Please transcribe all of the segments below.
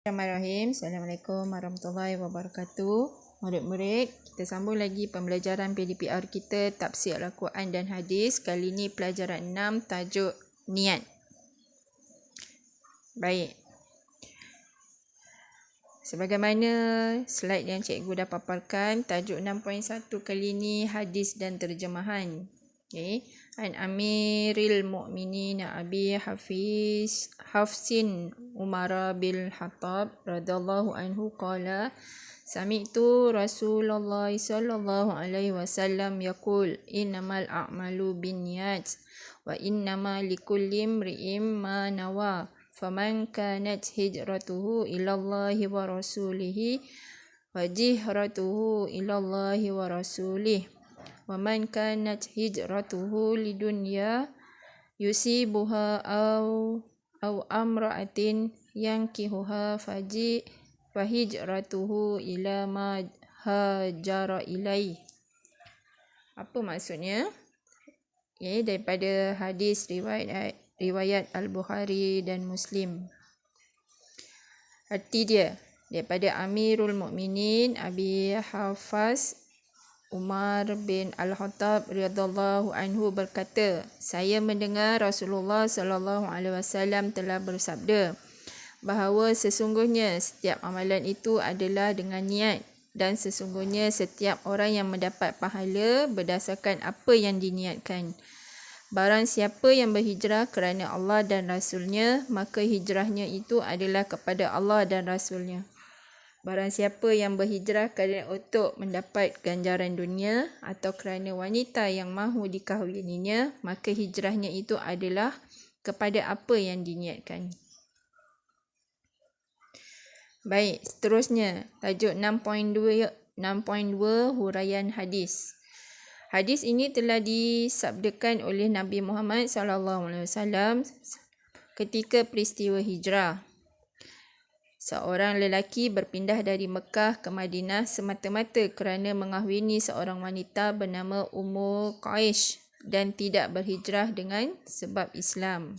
Bismillahirrahmanirrahim. Assalamualaikum warahmatullahi wabarakatuh. Murid-murid, kita sambung lagi pembelajaran PDPR kita Tafsir Al-Quran dan Hadis. Kali ini pelajaran 6, tajuk niat. Baik. Sebagaimana slide yang cikgu dah paparkan, tajuk 6.1 kali ini hadis dan terjemahan. Okay. An Amiril Mu'minin Abi Hafsin Umar bin Khattab radhiyallahu anhu qala sami'tu Rasulullah sallallahu alaihi wasallam yaqul innamal a'malu binniyat wa innama likulli imri'in ma nawa faman kanat hijratuhu ila Allahi wa rasulihi wa jihratuhu ila Allahi wa rasulihi wa man kanat hijratuhu lidunya yusibuha aw amra'atin yankihuha fahijratuhu ila ma hajara ilaih. Apa maksudnya? Daripada hadis riwayat Al-Bukhari dan Muslim. Arti dia daripada Amirul Mukminin Abi Hafs Umar bin Al-Khattab radhiyallahu anhu berkata, saya mendengar Rasulullah sallallahu alaihi wasallam telah bersabda bahawa sesungguhnya setiap amalan itu adalah dengan niat dan sesungguhnya setiap orang yang mendapat pahala berdasarkan apa yang diniatkan. Barang siapa yang berhijrah kerana Allah dan Rasulnya, maka hijrahnya itu adalah kepada Allah dan Rasulnya. Barang siapa yang berhijrah kerana untuk mendapat ganjaran dunia atau kerana wanita yang mahu dikahwininya, maka hijrahnya itu adalah kepada apa yang diniatkan. Baik, seterusnya tajuk 6.2 huraian hadis. Hadis ini telah disabdakan oleh Nabi Muhammad SAW ketika peristiwa hijrah. Seorang lelaki berpindah dari Mekah ke Madinah semata-mata kerana mengahwini seorang wanita bernama Ummu Qais dan tidak berhijrah dengan sebab Islam.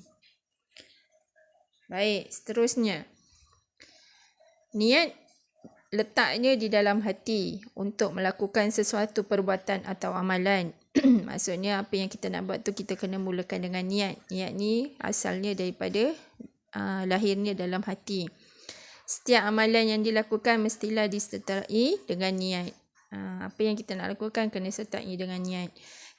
Baik, seterusnya. Niat letaknya di dalam hati untuk melakukan sesuatu perbuatan atau amalan. Maksudnya apa yang kita nak buat tu kita kena mulakan dengan niat. Niat ni asalnya daripada lahirnya dalam hati. Setiap amalan yang dilakukan mestilah disertai dengan niat. Apa yang kita nak lakukan kena sertai dengan niat.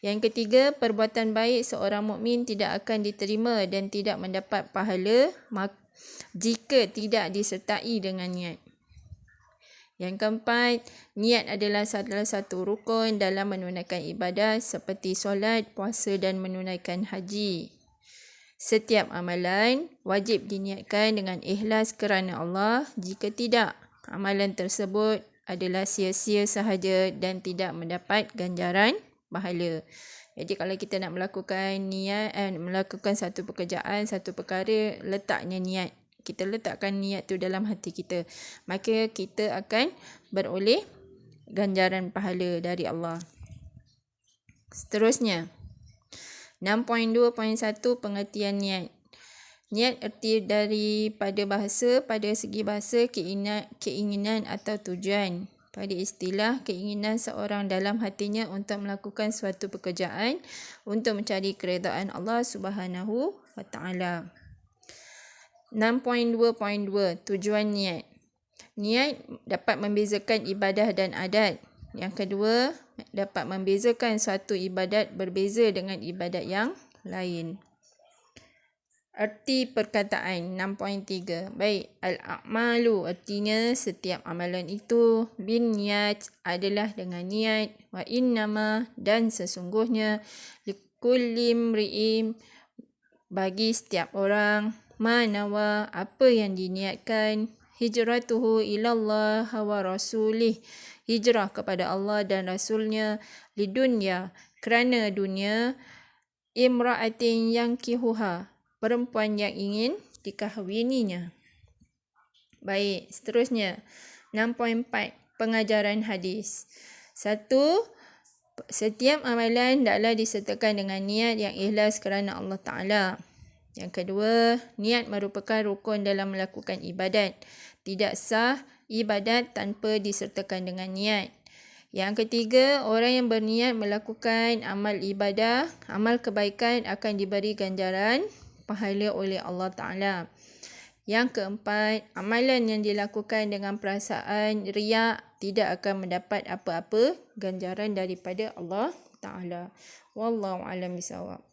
Yang ketiga, perbuatan baik seorang mukmin tidak akan diterima dan tidak mendapat pahala jika tidak disertai dengan niat. Yang keempat, niat adalah salah satu rukun dalam menunaikan ibadah seperti solat, puasa dan menunaikan haji. Setiap amalan wajib diniatkan dengan ikhlas kerana Allah. Jika tidak, amalan tersebut adalah sia-sia sahaja dan tidak mendapat ganjaran pahala. Jadi kalau kita nak melakukan melakukan satu pekerjaan, satu perkara, letaknya niat. Kita letakkan niat tu dalam hati kita, maka kita akan beroleh ganjaran pahala dari Allah. Seterusnya, 6.2.1 pengertian niat. Niat erti daripada bahasa, pada segi bahasa keinginan atau tujuan. Pada istilah, keinginan seorang dalam hatinya untuk melakukan suatu pekerjaan untuk mencari keredaan Allah Subhanahu wa taala. 6.2.2 tujuan niat. Niat dapat membezakan ibadah dan adat. Yang kedua, dapat membezakan suatu ibadat berbeza dengan ibadat yang lain. Erti perkataan 6.3. Baik, al-a'malu artinya setiap amalan itu, bin niat adalah dengan niat, wa innama dan sesungguhnya, likulli imri'in bagi setiap orang, manawa apa yang diniatkan, hijratuhu ilallah wa rasulih, hijrah kepada Allah dan Rasulnya, lidunya kerana dunia, imra'atin yankihuha perempuan yang ingin dikahwininya. Baik, seterusnya 6.4 pengajaran hadis. 1. Setiap amalan hendaklah disertakan dengan niat yang ikhlas kerana Allah Ta'ala. Yang kedua, niat merupakan rukun dalam melakukan ibadat. Tidak sah ibadat tanpa disertakan dengan niat. Yang ketiga, orang yang berniat melakukan amal ibadah, amal kebaikan akan diberi ganjaran pahala oleh Allah Ta'ala. Yang keempat, amalan yang dilakukan dengan perasaan riak tidak akan mendapat apa-apa ganjaran daripada Allah Ta'ala. Wallahu a'lam bishawab.